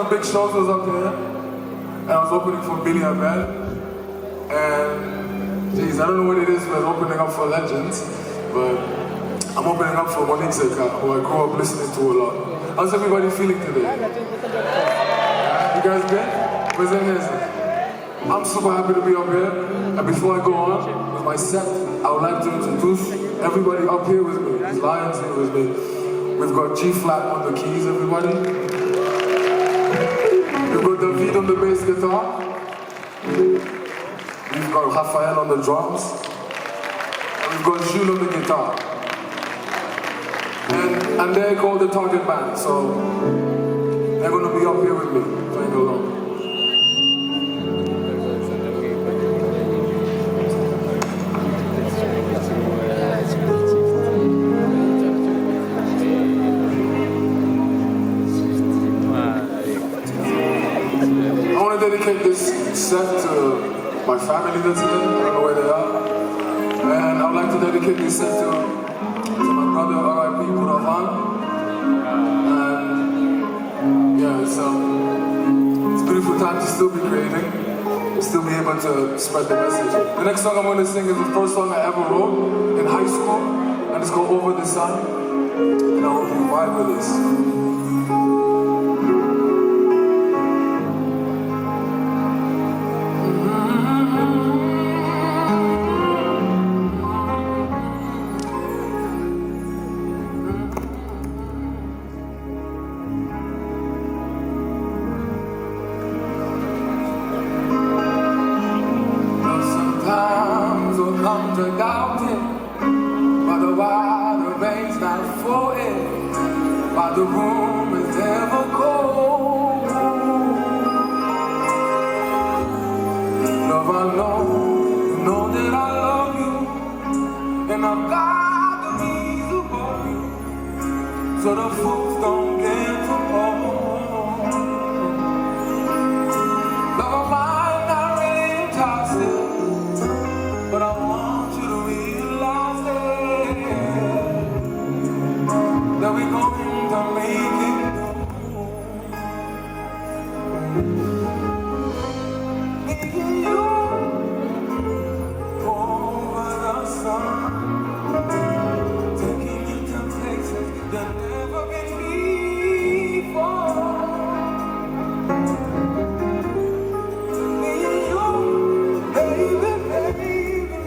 Big shows was up here, and I was opening for Billy Abel, and geez, I don't know what it is with opening up for legends, but I'm opening up for Monique Zeka, who I grew up listening to a lot. How's everybody feeling today? You guys good? Present. I'm super happy to be up here, and before I go on with my set, I would like to introduce everybody up here with me. These lions here with me. We've got G-flat on the keys, everybody. We've got David on the bass guitar. We've got Raphael on the drums. And we've got Jules on the guitar. And they're called the Target Band, so they're going to be up here with me playing along. Dedicate this set to my family that's here. I don't know where they are. And I would like to dedicate this set to my brother, R.I.P. Buravan. And yeah, it's a beautiful time to still be creating, still be able to spread the message. The next song I'm going to sing is the first song I ever wrote in high school, and it's called Over the Sun. And I hope you vibe with this. the room is ever cold. Love, I know, you know that I love you, and I've got the knees above you, so the fools don't get too old. Love of mine, not really interested, but I want you to realize that we're going to make it through. Meeting you over the sun, taking you to places you've never been before. Meeting you, baby, baby,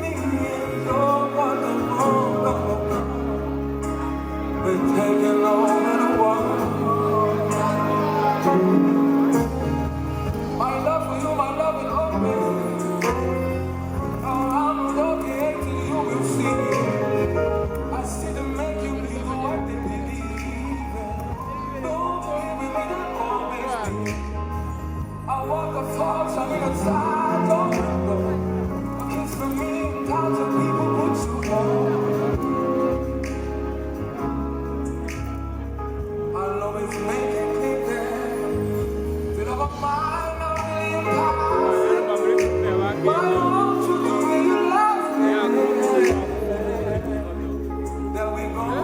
me and your wonderful. We're taking over the world. My love for you, my love is always. I'm looking to you, will see. I see them make you believe what they believe in. Don't believe me, that always be. I walk the floor, shining inside your window. A kiss from me, tons of people put you on. I'll always make it clear that I'm mine, not really but I want you to realize that we're going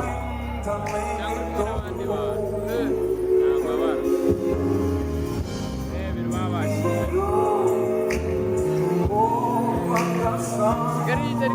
to make it through. Over the sun, taking you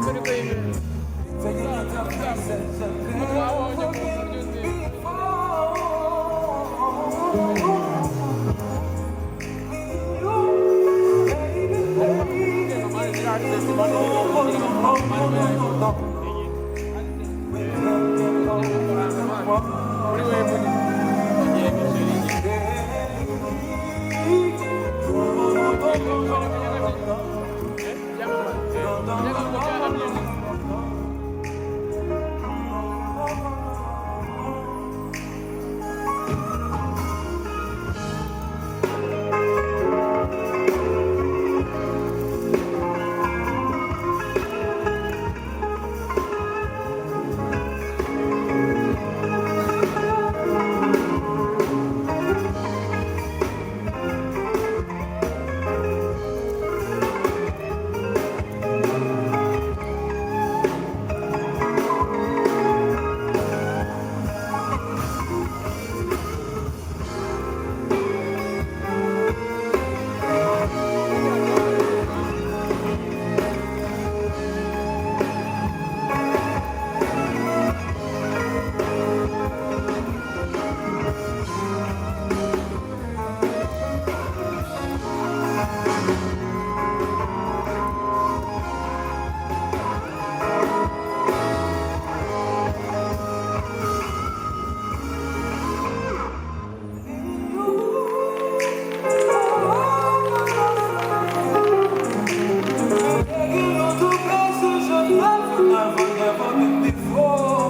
to places you've never been before.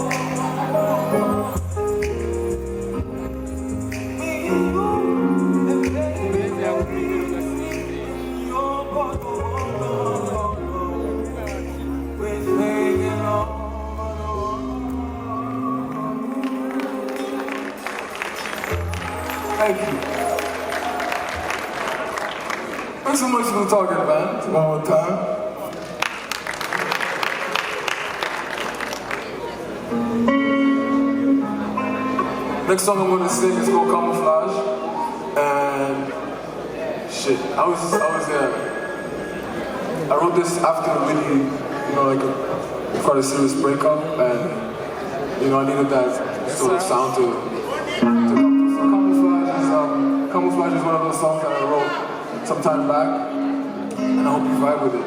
Thank you. Thanks so much for talking, man. One more time. Next song I'm gonna sing is called Camouflage. And shit, I wrote this after a really, like quite a serious breakup, and I needed that sort of sound to come through. So Camouflage is one of those songs that I wrote some time back, and I hope you vibe with it.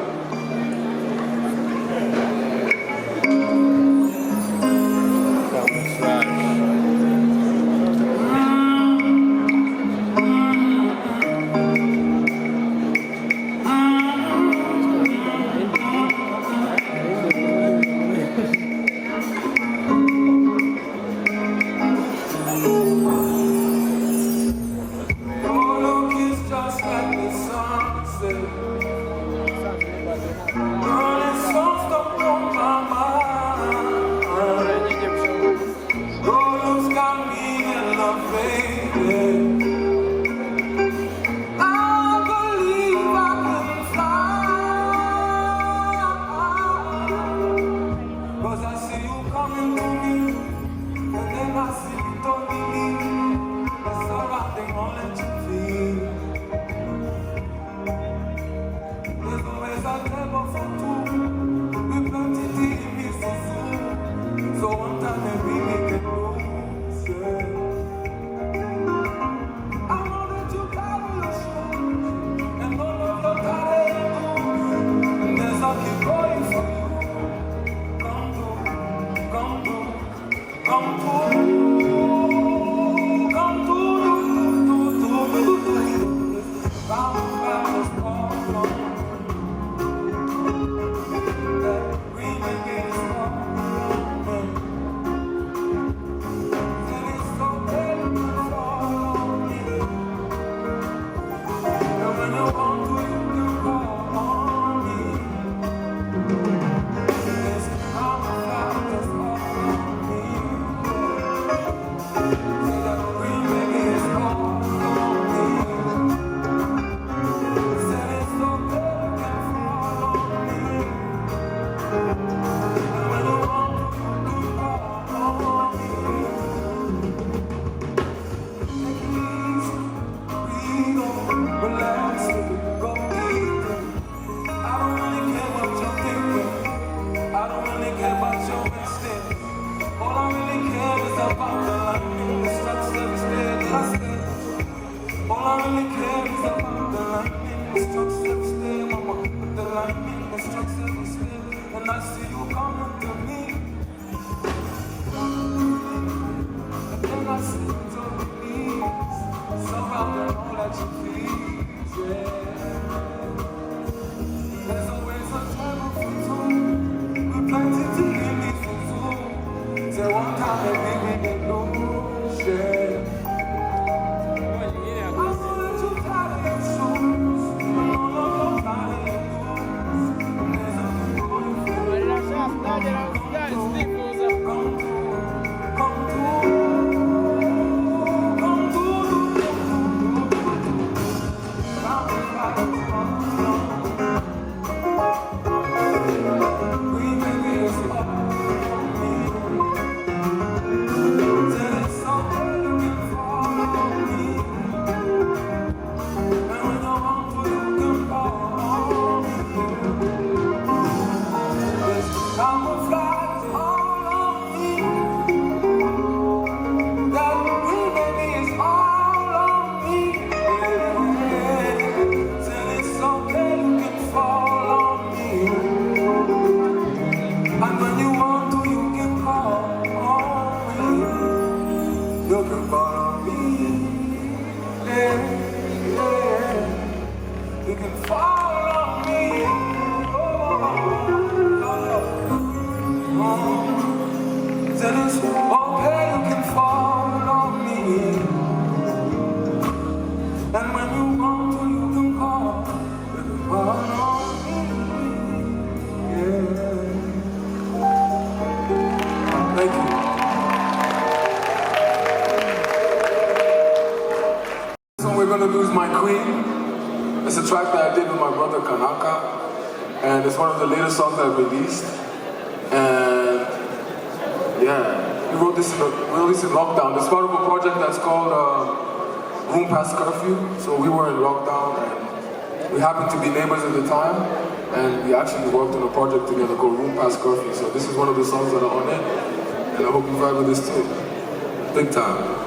It's a track that I did with my brother Kanaka, and it's one of the latest songs I've released. And yeah, we wrote this in lockdown. It's part of a project that's called Room Past Curfew. So we were in lockdown, and we happened to be neighbors at the time, and we actually worked on a project together called Room Past Curfew. So this is one of the songs that are on it, and I hope you vibe with this too. Big time.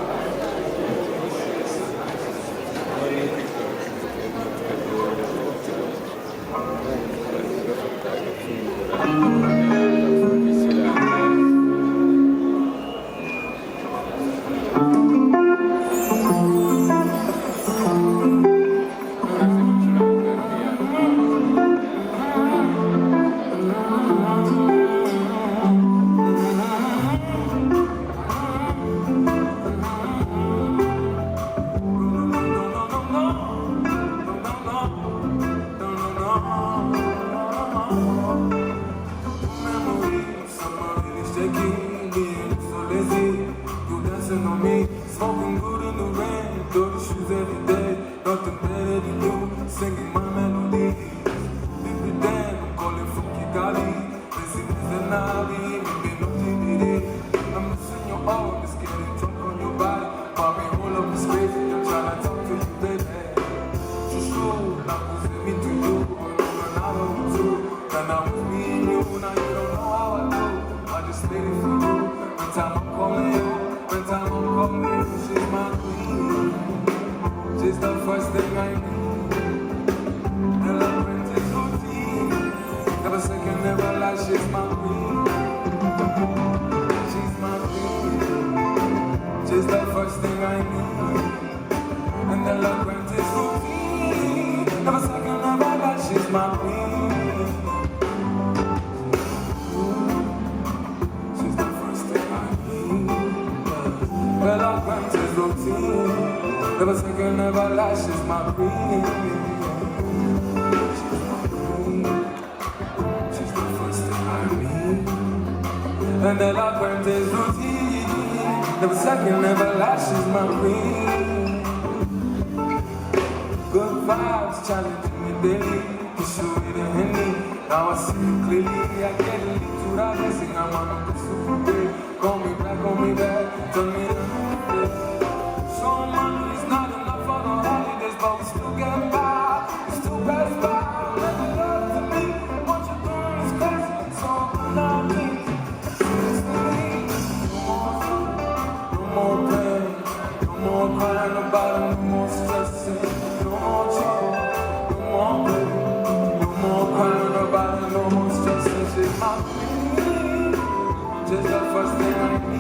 Never second, never last, she's my queen. She's the first thing I need. And the love went is routine. Never second, never last, she's my queen. Good vibes challenging me daily. To show me the Henny. Now I see it clearly. I get a little too loud. Sing I'm on the super great. Call me back, tell me the so money is not enough for the holidays, but we still get by, we still pass by. Never love to me, what you're doing is crazy, so I'm not me. Seriously, no more pain, no more crying about it, no more stressing, no more trouble, no more pain, no more crying about it, no more stressing. She's my queen, just the first thing I need.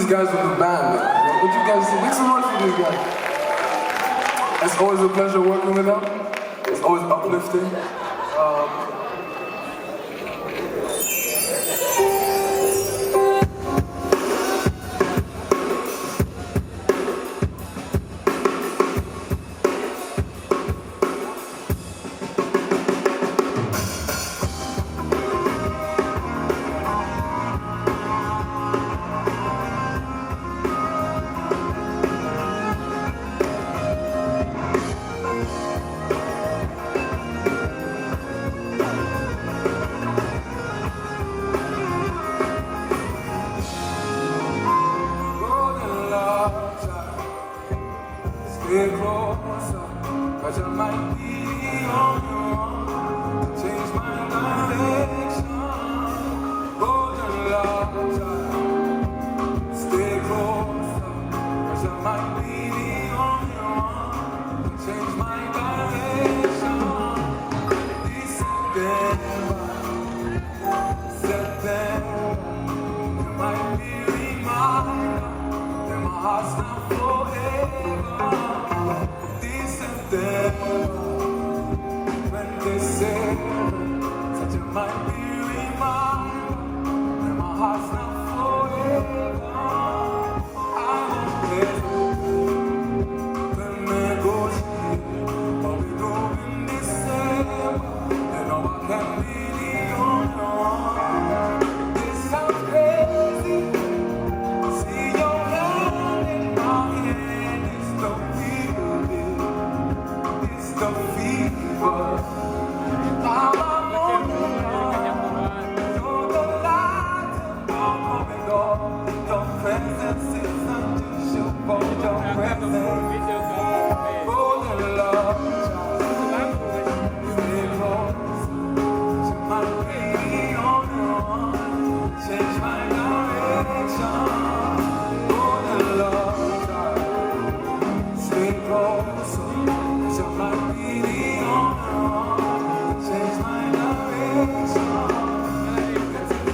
guys with the band. What you guys think? Make some noise for these guys. It's always a pleasure working with them. It's always uplifting. Stay closer, 'cause I might be on your own to change my direction. Golden love child. Stay closer, 'cause I might be on your own to change my direction. September, you might be reminded that my heart's not forever. When they say that you might be reminded that my heart's not forever. I won't hesitate to negotiate what we do in December. You know I can't leave you on. This sounds crazy. See your hand in my hand. It's the feeling. The fever, I'm on the line. You're the light of my corridor. Your presence is undeniable. Your presence, oh the love, stay close to my baby on your own. Change my direction. Oh the love, stay close. Might be the only change my direction.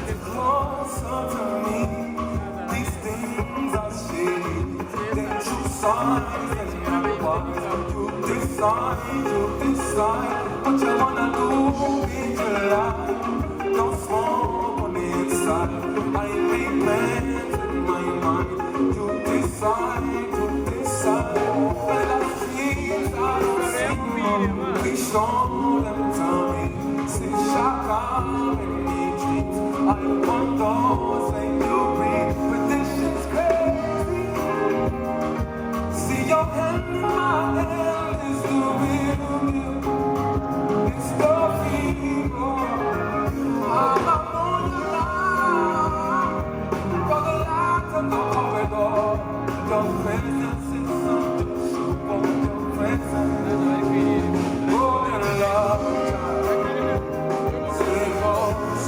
Get closer to me. These things are shady. They're true signs that you decide what you wanna do in your life. Don't smoke on the inside. I make plans in my mind. You decide. But I dreams I don't see. We show them to me. Say shaka in me dreams. I want those and you breathe. But this shit's crazy. See your hand in my hand is the real deal. It's the fever. I'm on the line. For the light of the corridor. Your presence is untouchable. Your presence. Golden love child. Stay close.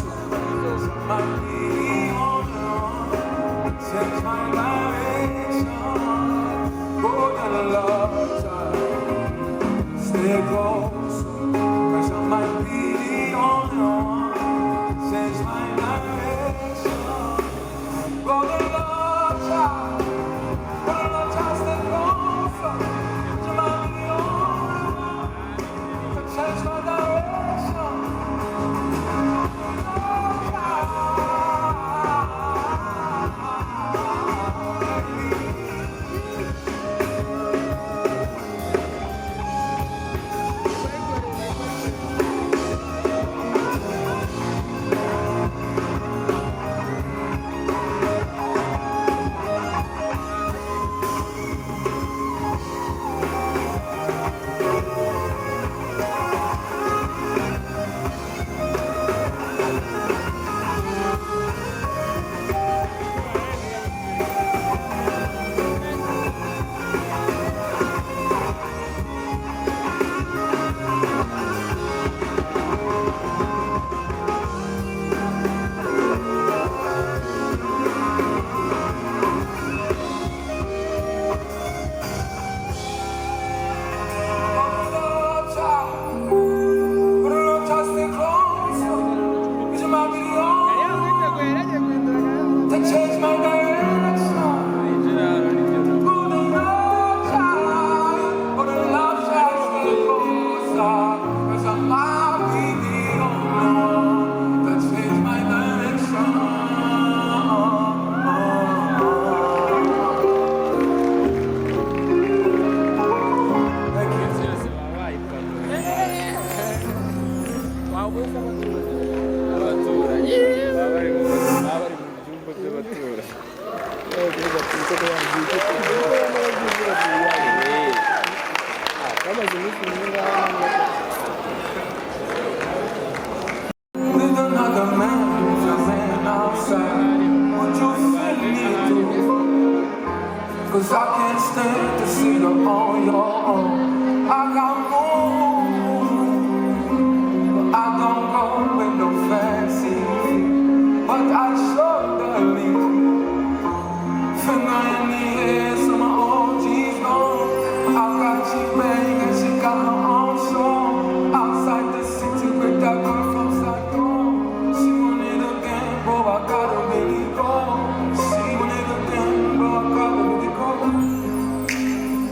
Might be on your own. Change my direction. Golden love child. Stay close. 'Cause I might be on your own. Change my direction. Golden love child. Golden love child. Stay closer. You might be on your own. Change my direction. you're on your own. I got moves, I don't go with no fancy, but I show the lead. Finger in the air, so my OG's gone. I got she bang and she got her own song. Outside the city with that girl from Saigon. She want it again, bro, I gotta really go. She want it again, bro, I gotta really go.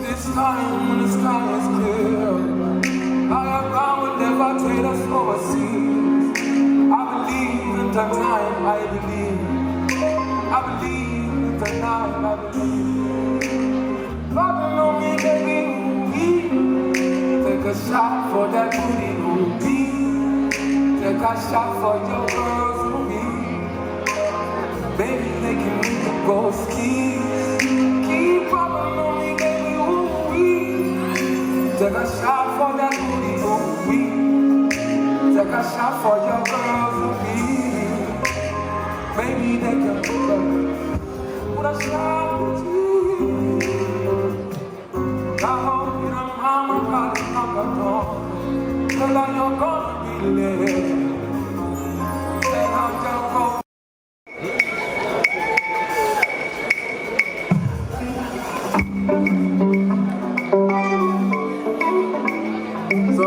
This time when the sky is clear, I would never take us overseas. I believe in the time, I believe in the night, I believe. Loving on me, baby, take a shot for that booty, take a shot for your girls and me. Baby, they can make the ghost keys. Keep loving on me, baby, take a shot for that booty, take a shot for your girls and me. Baby, they can put a shot with you. I hope you don't mama got it knock a door. Tell her you're gonna be late. Tell her you're gonna So,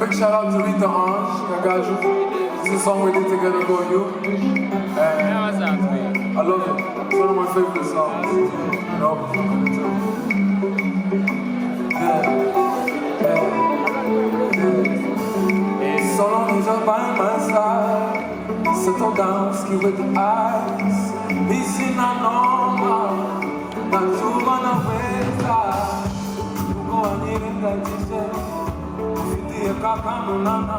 big shout out to Rita Ange, Gaju. This is a song we did together for you. I love it. It's one of my favorite songs. You know? So long as you're by my side, settle down, ski with the eyes. Missing a normal, not you gonna wait. You go and eat it like you said. Fiti e kakano nana,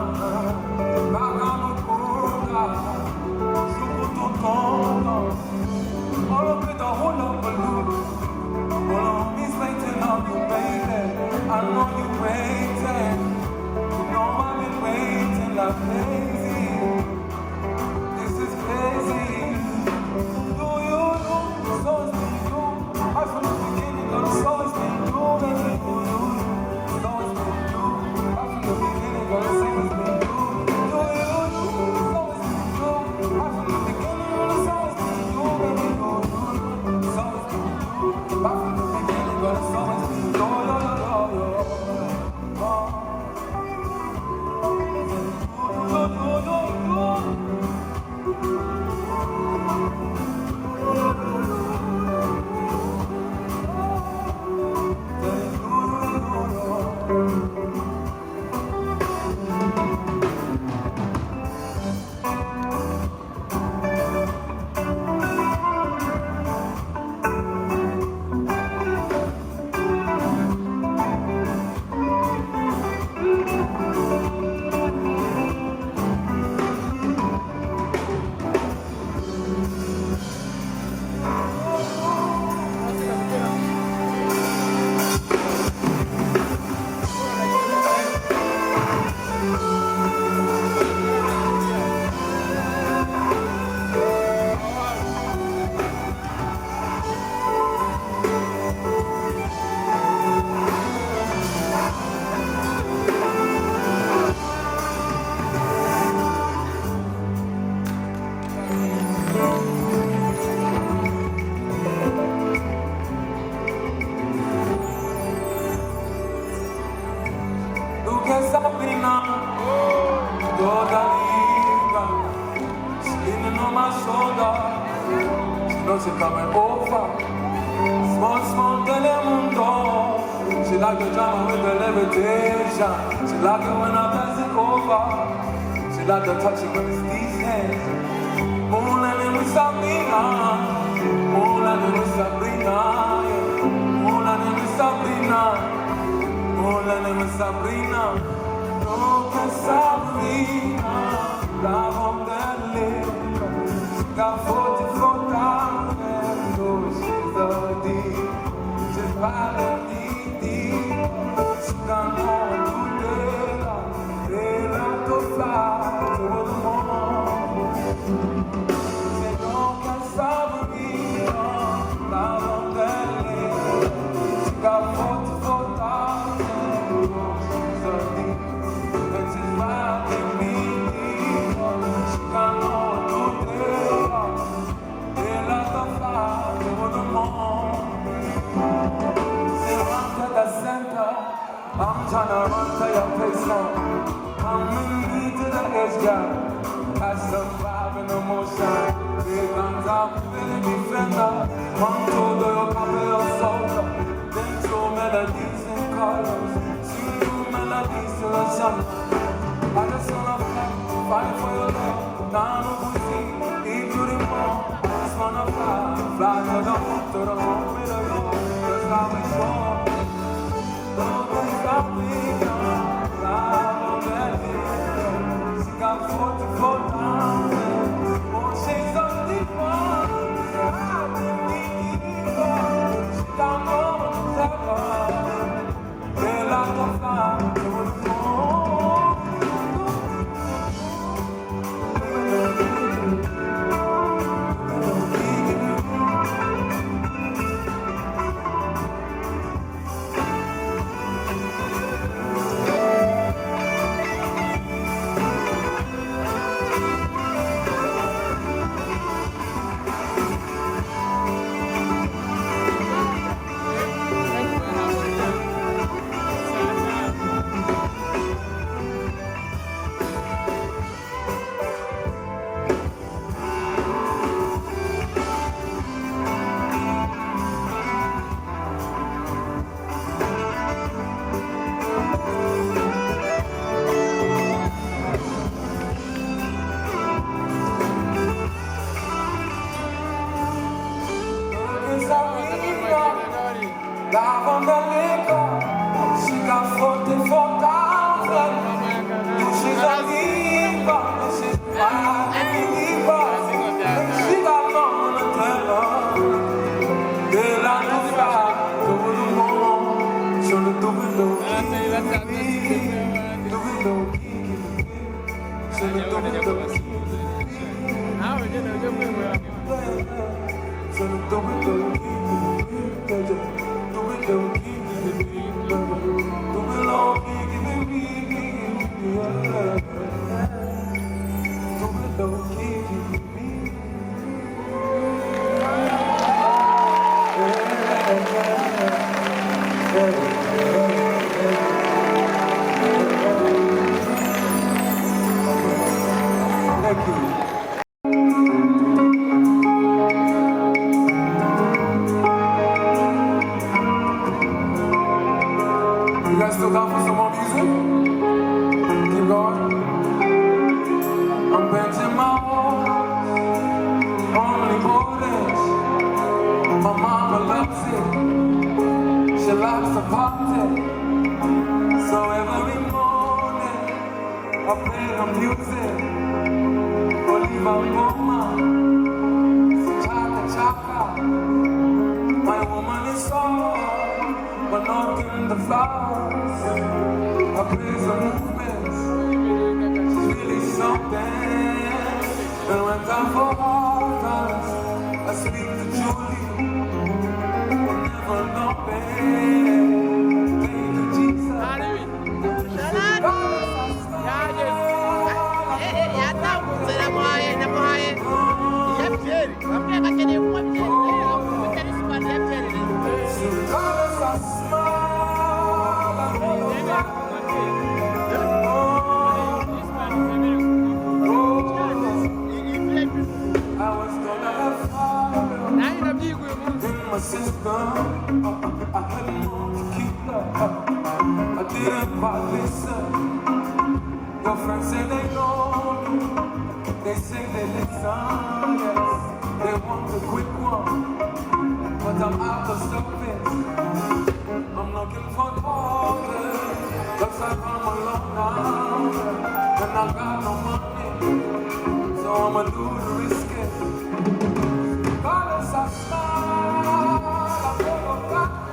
kakano kura, suku tutono. All of it a whole up balloon. All of me's waiting on you, baby. I know you waiting. You know I've been waiting like crazy. This is crazy. Do you know? So it's been you. Right from the beginning, girl, so it's been you, baby. Do you? So it's been you. Right from the beginning, girl, so it's been you. Do you know? So it's been you. Right from the beginning, girl, so it's been you, baby. Do you? So it's been you. Right from the beginning, girl, so it's been you. Sabrina, toda linda, leaning on my shoulder. She knows she coming over. Small, small, telemundo. She like the drama with the levitation. She like it when I pass it over. She like the touching when it's these hands. Moonlighting with Sabrina, moonlighting with Sabrina, moonlighting with Sabrina. Moonlighting with Sabrina, loca Sabrina, la rondelle. She got 44 diamonds, so she's a deep. She's validity. She got more to to fly to the moon. She loca Sabrina, la rondelle. She got 44 I'm tryna run to your place now. Come with me to the edge, girl. Catch some vibe and emotion. Here comes our feeling defender. Come to the couple of soldier. Then show melodies and colors. Sing new melodies to the sun. I just wanna fight for your love. Now no pussy, eat to the moon. I just wanna fly to the moon with the road. That's how we show. Don't stop me, fly on that hill. She got 44,000. Oh, she's a deeper. She got more to tell her. They like to fly to the moon. Live on the liquor, she got 44,000. She's a diva, she's wild and diva. She got nothing to tell her. They like to fly to the moon. So the do-it-low, do-it-low, so the do-it-low, so the do-it-low. Thank you. You guys still down for some more music? Keep going. I'm painting my walls, only borders. My mama loves it. She likes to party. So every morning I play the music. Oliva Goma, Chaka Chaka. My woman is soft, but not in the flowers. I praise her movements, she's really something. And when time for hard times, I speak to Julie, will never know pain. Thank you, Jesus. My sister, I had more to keep up. I didn't quite listen. Your friends say they know me. They say they listen, yes. They want the quick one, but I'm out of service. I'm looking for order. Looks like I'm alone now, and I got no money, so I'ma do the risky. Cause I smile, I never got it.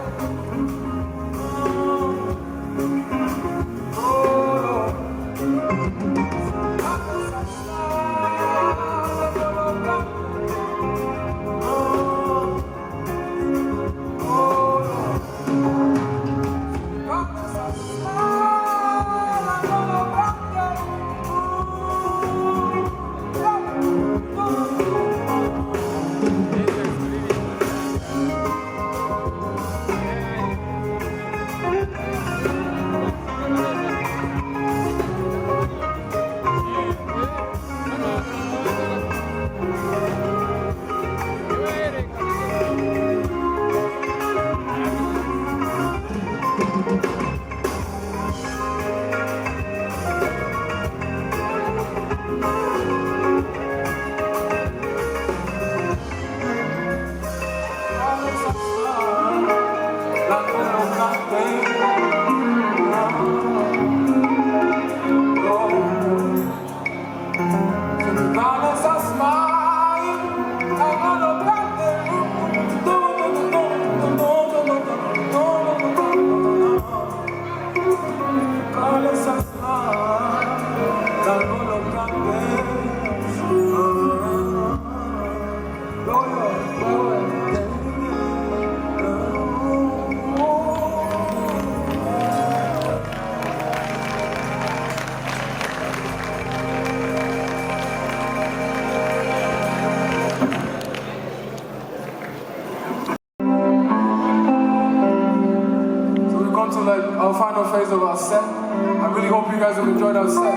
our final phase of our set. I really hope you guys have enjoyed our set. I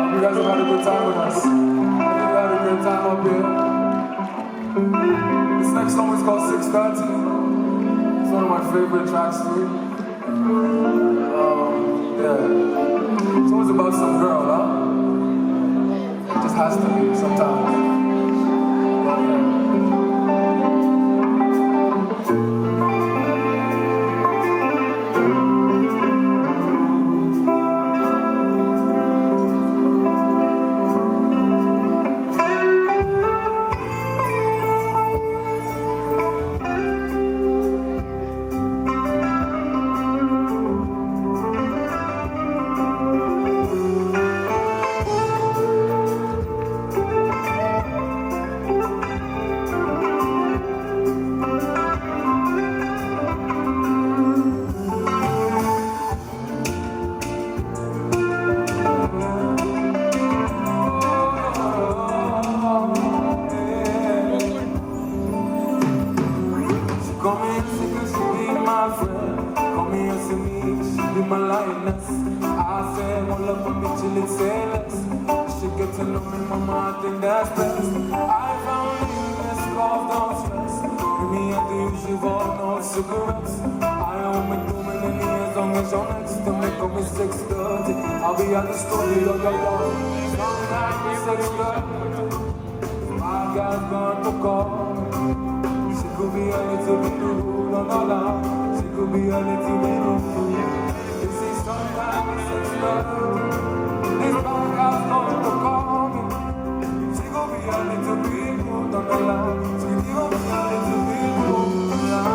hope you guys have had a good time with us. I think we had a great time up here. This next song is called 6:30. It's one of my favorite tracks too. Yeah. It's always about some girl, huh? It just has to be sometimes. But, yeah. I'll be at the studio, sometimes 6:30. My guy's gone to call. She could be a little bit rude, no. She could be a little bit rude. You see, sometimes 6:30. This my guy's gone to call me. She could be a little bit rude, no. She could be a little bit rude, no.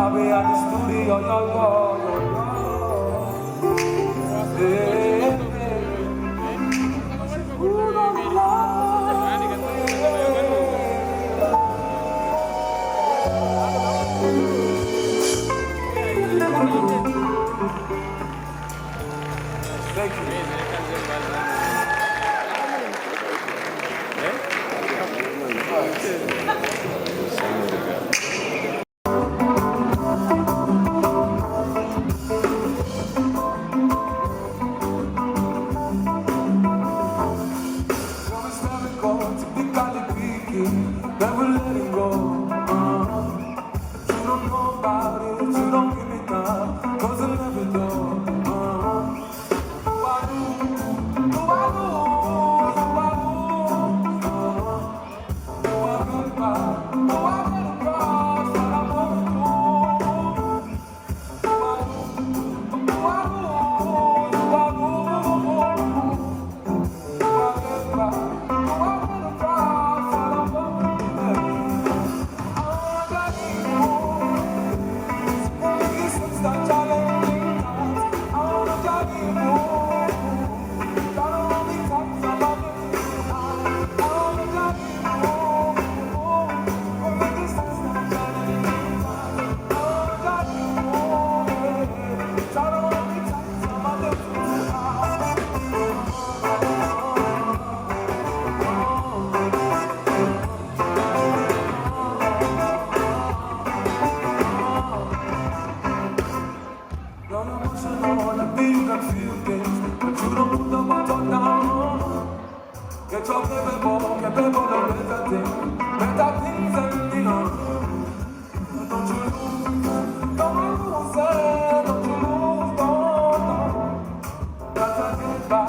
I'll be at the studio, Thank you. Never let it go. You don't know about it, you don't give it up, 'cause I never know. Get your baby boy, get baby boy, better things than me. Don't you lose, don't you lose, gotta get by,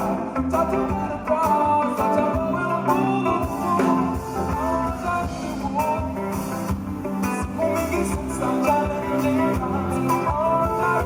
gotta get across, gotta will move. Only some challenging times, all that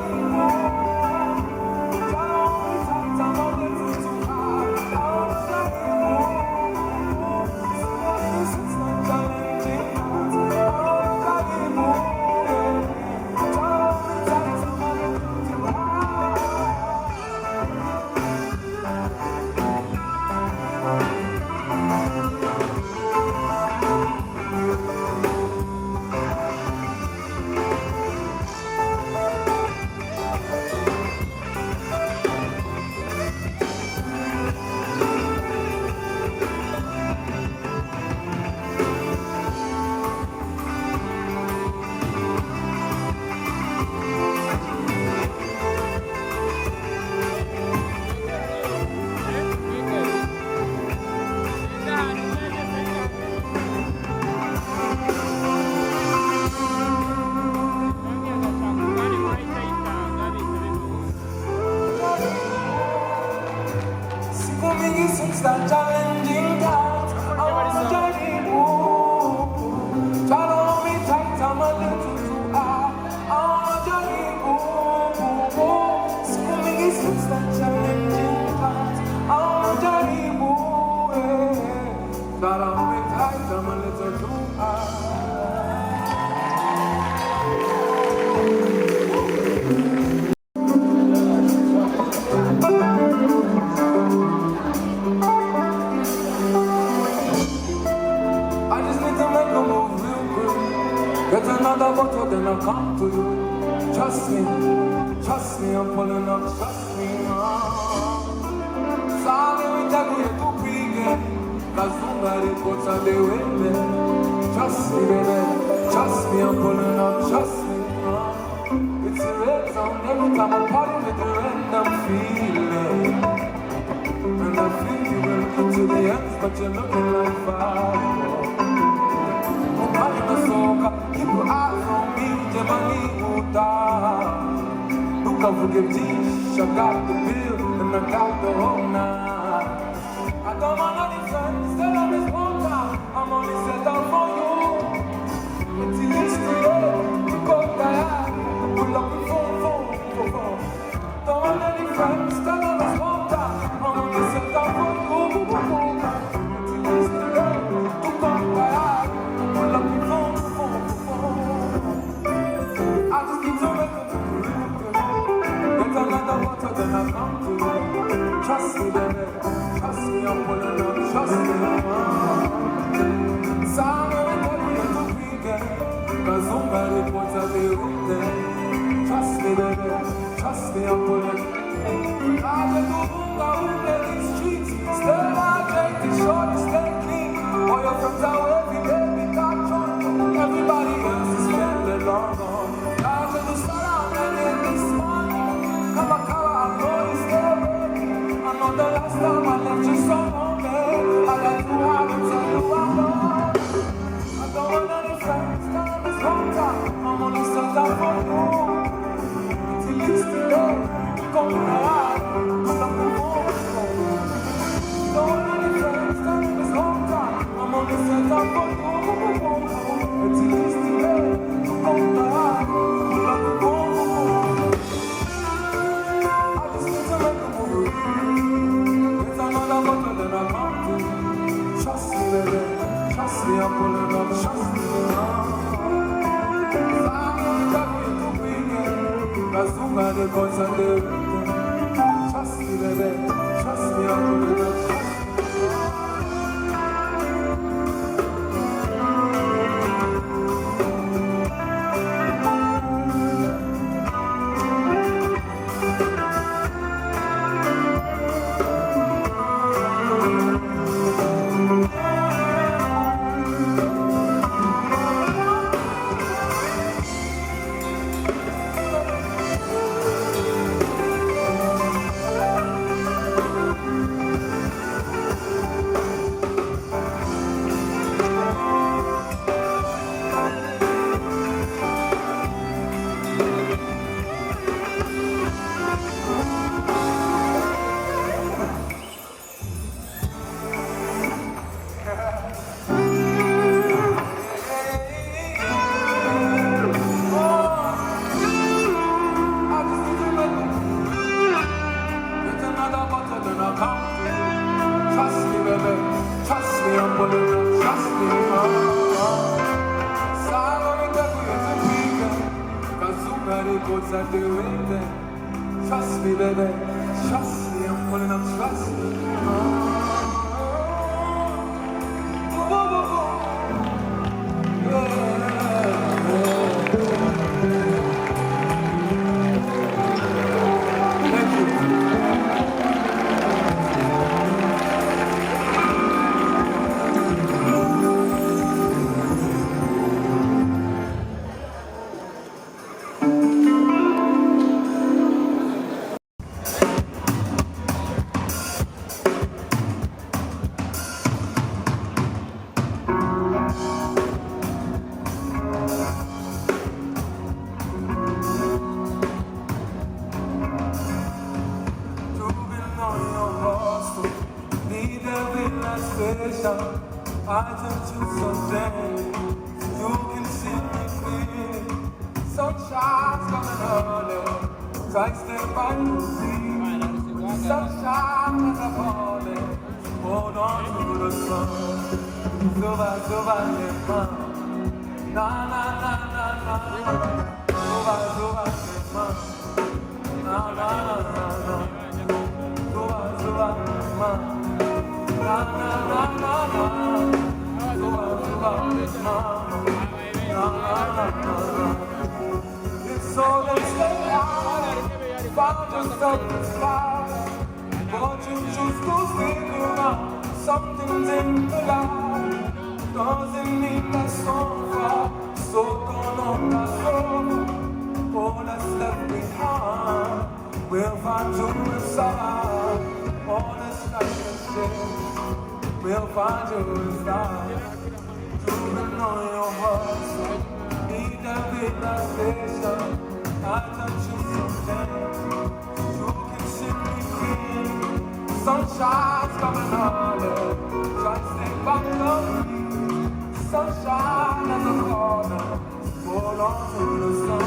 we start challenging times. I wanna journey move. Try to hold me tight, I'm a little too high. I wanna journey move. School me start challenging times. I wanna journey move. Try to hold me tight, I'm a little too high. Get another bottle, then I'll come to you. Trust me, I'm pulling up, trust me. Sorry, we tell you to begin. Kazunga reports are the way. Trust me, baby, trust me, I'm pulling up, trust me. It's a red zone, every time I'm partying with the random feeling. And I feel you will get to the ends, but you're looking like fire. Keep your eyes on me, Jemani Uta. Look up for the dish, I got the bill, and I got the whole night. I don't want any friends, still on this one time. I'm only set out for you. It's easy to go there. Pull up the phone. Don't want any friends, still on this one time. I'm only set out for you. It's easy to go there. Pull up the phone. I just need to make it get another water, then I'll come to you. Trust me, baby. Trust me, I'm pulling up. Trust me. Sorry, we tell you to begin. Kazunga reports are the way. Trust me, baby. Trust me, I'm pulling up. I just do bunga in these streets. Stay hydrated, short, stay clean. All your friends are every day, we got joy. Everybody else is spending long gone. I just start out and this morning. Come on, I know you stay ready. I know the last time I left you so lonely. I got to have and tell you I'm gone. I don't want any friends, time is long time. I'm only set out for you. Till it's today, come on, pull up the phone. Somebody goes and do it. Trust me, baby. Trust me, I'm gonna trust me. Trust me, baby. Trust me, I'm gonna trust me. Trust me, baby. Trust me, I'm pulling up. Trust me. I touch you someday, you can see me clearly. Sunshine's coming early, so I step by the sea. Sunshine as I'm falling, hold on to the sun. Zuba, zuba, yeah, na na na na na. Zuba, zuba, yeah, na na na na na. Zuba, zuba, yeah, na na na na na. It's all that stay out. Found yourself inspired. But you choose to stick around. Something's in the light. Doesn't mean that's so far. So don't know my soul. All that's left behind. We'll find you inside. All that's life and shit. We'll find you inside. Moving on your heart, need that big station. I touch you someday, you can see me clear. Sunshine's coming early, try to stay back on me. Sunshine as a corner, hold on to the sun.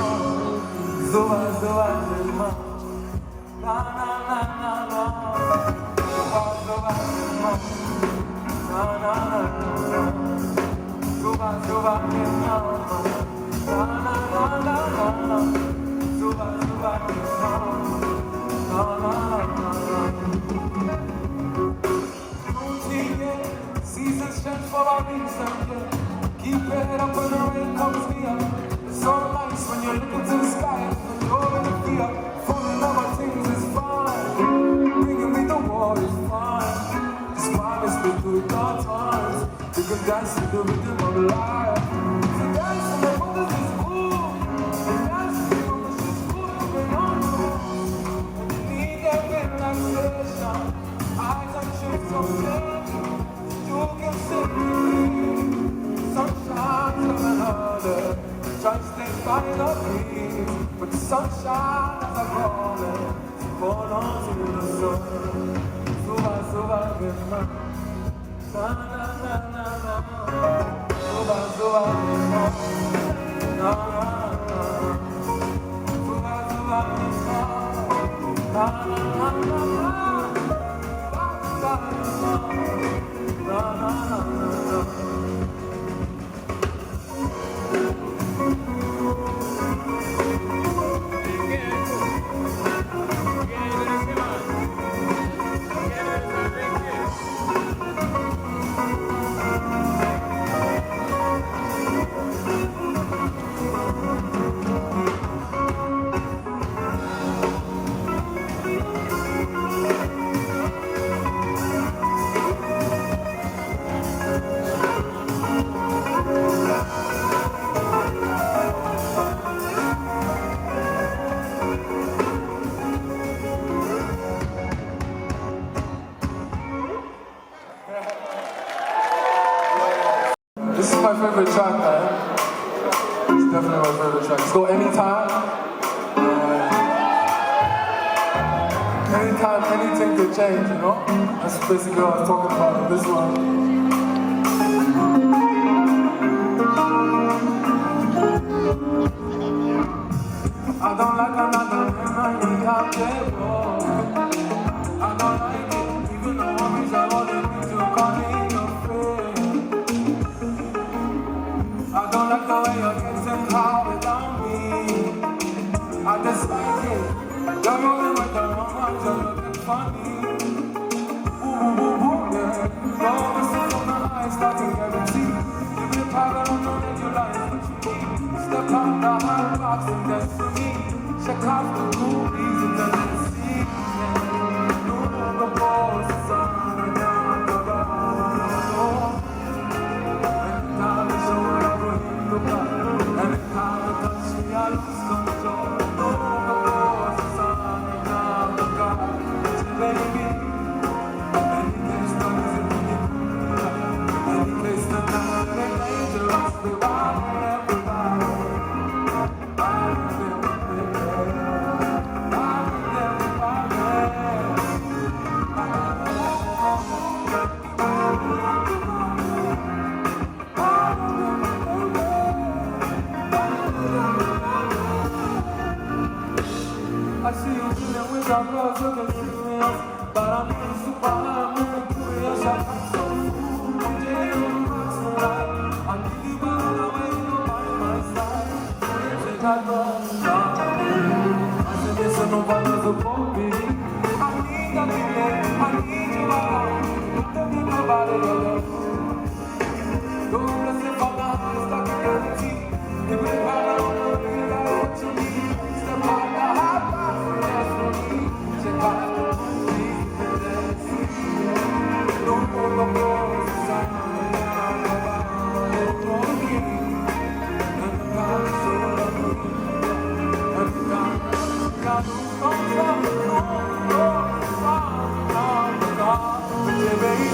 Zuba, zuba, zuba, na na na na na. Zuba, zuba, zuba, na na na na. Zuba, zuba, yeah, na na na na na. Zuba, zuba, yeah, na na na na. Routine, seasons change for a reason, yeah. Keep it up when the rain comes near. It's so nice when you look into the sky and you're in the fear. Falling over things is fine. Bringing me the war is fine. Just promise me through dark times. You can dance to the rhythm of life. So dance to the mothers is cool. Dance to the mothers is cool. Moving on. When you need that relaxation, I touch you someday. You can see me. Sunshine's coming early. Try to stay by the breeze. But the sunshine as I'm falling. Hold on to the sun. Zuba, zuba, yeah, na na na na na. Zuba, zuba, yeah, na na na. Zuba, zuba, yeah, na na na na. Zuba, zuba, yeah, na na na na. my favorite track, man. It's definitely my favorite track. It's called Anytime. Anytime, anything could change, you know? That's basically what I was talking about in this one. I don't like another memory out there, bro. I don't like it, even though homies are all in me to call me your friend. I don't like the way you're getting high without me. I just like it. You're rolling with the wrong ones, you're looking funny. Ooh, ooh, ooh, ooh, yeah. Go listen from the high, start to guarantee. Give me power, I don't know that you like what you need. Step out the hot box and dance for me. Check out the movies and then let's see. No longer balls, it's on and down the road. Anytime you show what I bring you back. Anytime you touch me, I lose control. No longer balls, it's on and down the road. Baby, any place that is in the any place that I'm dangerous, we want everybody. I see you dealing with our girls looking serious, but I'm really super high, I'm really curious. I find so cool, DJ on the rocks tonight. I'm thinking about all the way you're by my side. You take that love, I said this is no part of the body. I need a minute, I need you around. Tell me about it, your love. Don't listen for the highest, I can guarantee. Give me power on the way that what you need. Step out the hot box and dance for me. Check out the movies and let's see. No more boys, it's on and down the road for me. And the time is so lovely. And the time got no control, no, it's on and down the road. Baby.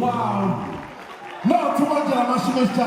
Wow! No, too much of a machine.